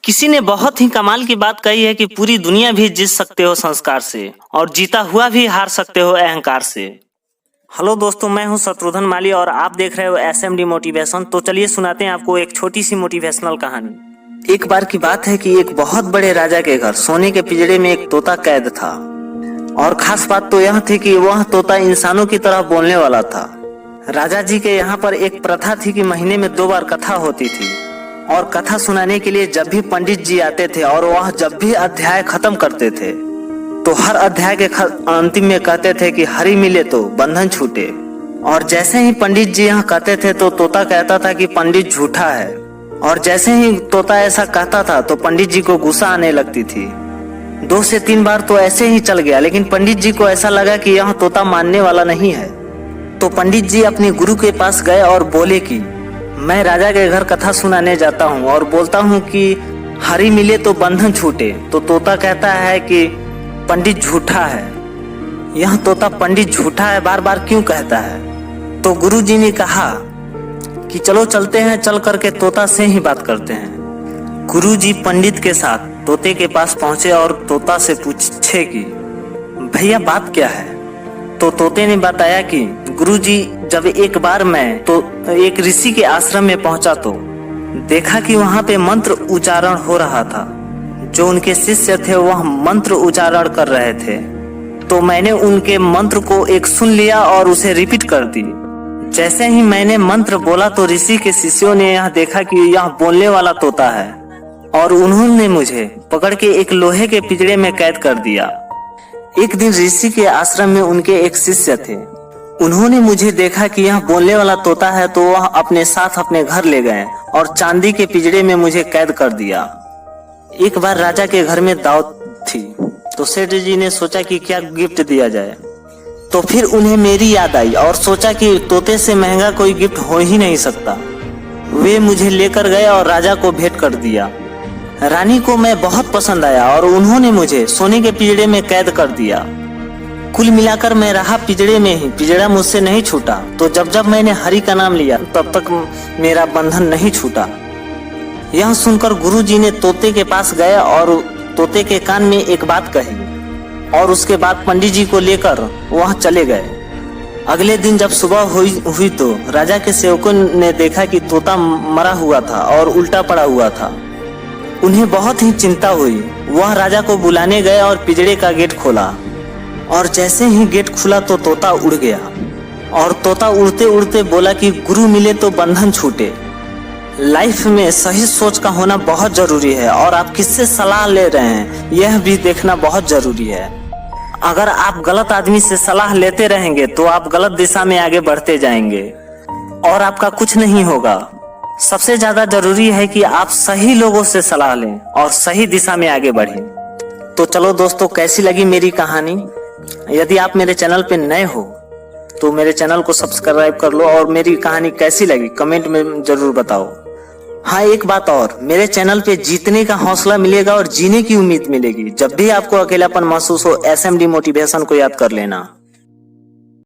किसी ने बहुत ही कमाल की बात कही है कि पूरी दुनिया भी जीत सकते हो संस्कार से और जीता हुआ भी हार सकते हो अहंकार से। हेलो दोस्तों, मैं हूं शत्रुघ्न माली और आप देख रहे हो एसएमडी मोटिवेशन। तो चलिए सुनाते हैं आपको एक छोटी सी मोटिवेशनल कहानी। एक बार की बात है कि एक बहुत बड़े राजा के घर सोने के पिंजरे में एक तोता कैद था और खास बात तो यह थी कि वह तोता इंसानों की तरह बोलने वाला था। राजा जी के यहाँ पर एक प्रथा थी कि महीने में 2 बार कथा होती थी और कथा सुनाने के लिए जब भी पंडित जी आते थे और वह जब भी अध्याय खत्म करते थे तो हर अध्याय के अंतिम में कहते थे कि हरि मिले तो बंधन छूटे। और जैसे ही पंडित जी यहाँ कहते थे तो तोता कहता था कि पंडित झूठा है, और जैसे ही तोता ऐसा कहता था तो पंडित जी को गुस्सा आने लगती थी। 2 से 3 बार तो ऐसे ही चल गया, लेकिन पंडित जी को ऐसा लगा कि यह तोता मानने वाला नहीं है। तो पंडित जी अपने गुरु के पास गए और बोले कि मैं राजा के घर कथा सुनाने जाता हूँ और बोलता हूँ कि हरि मिले तो बंधन छूटे। तो तोता कहता है कि पंडित झूठा है। यह तोता पंडित झूठा है बार बार क्यों कहता है? तो गुरु जी ने कहा कि चलो चलते हैं, चल करके तोता से ही बात करते हैं। गुरु जी पंडित के साथ तोते के पास पहुंचे और तोता से पूछे कि भैया बात क्या है? तो तोते ने बताया कि गुरुजी, जब एक बार मैं तो एक ऋषि के आश्रम में पहुंचा तो देखा कि वहां पे मंत्र उच्चारण हो रहा था। जो उनके शिष्य थे वह मंत्र उच्चारण कर रहे थे, तो मैंने उनके मंत्र को एक सुन लिया और उसे रिपीट कर दी। जैसे ही मैंने मंत्र बोला तो ऋषि के शिष्यों ने यह देखा कि यह बोलने वाला तोता है और उन्होंने मुझे पकड़ के एक लोहे के पिंजरे में कैद कर दिया। एक दिन ऋषि के आश्रम में उनके एक शिष्य थे। उन्होंने मुझे देखा कि यह बोलने वाला तोता है तो वह अपने साथ अपने घर ले गए और चांदी के पिंजरे में मुझे कैद कर दिया। एक बार राजा के घर में दावत थी तो सेठ जी ने सोचा कि क्या गिफ्ट दिया जाए। तो फिर उन्हें मेरी याद आई और सोचा कि तोते से महंगा कोई गिफ्ट हो ही नहीं सकता। वे मुझे लेकर गए और राजा को भेंट कर दिया। रानी को मैं बहुत पसंद आया और उन्होंने मुझे सोने के पिंजरे में कैद कर दिया। कुल मिलाकर मैं रहा पिंजरे में ही, पिंजरा मुझसे नहीं छूटा। तो जब जब मैंने हरि का नाम लिया तब तक मेरा बंधन नहीं छूटा। यह सुनकर गुरुजी ने तोते के पास गए और तोते के कान में एक बात कही और उसके बाद पंडित जी को लेकर वह चले गए। अगले दिन जब सुबह हुई तो राजा के सेवकों ने देखा कि तोता मरा हुआ था और उल्टा पड़ा हुआ था। उन्हें बहुत ही चिंता हुई। वह राजा को बुलाने गए और पिंजरे का गेट खोला और जैसे ही गेट खुला तो तोता उड़ गया और तोता उड़ते उड़ते बोला कि गुरु मिले तो बंधन छूटे। लाइफ में सही सोच का होना बहुत जरूरी है और आप किससे सलाह ले रहे हैं यह भी देखना बहुत जरूरी है। अगर आप गलत आदमी से सलाह लेते रहेंगे तो आप गलत दिशा में आगे बढ़ते जाएंगे और आपका कुछ नहीं होगा। सबसे ज्यादा जरूरी है कि आप सही लोगों से सलाह लें और सही दिशा में आगे बढ़ें। तो चलो दोस्तों, कैसी लगी मेरी कहानी? यदि आप मेरे चैनल पे नए हो तो मेरे चैनल को सब्सक्राइब कर लो और मेरी कहानी कैसी लगी कमेंट में जरूर बताओ। हाँ, एक बात और, मेरे चैनल पे जीतने का हौसला मिलेगा और जीने की उम्मीद मिलेगी। जब भी आपको अकेलापन महसूस हो एसएमडी मोटिवेशन को याद कर लेना।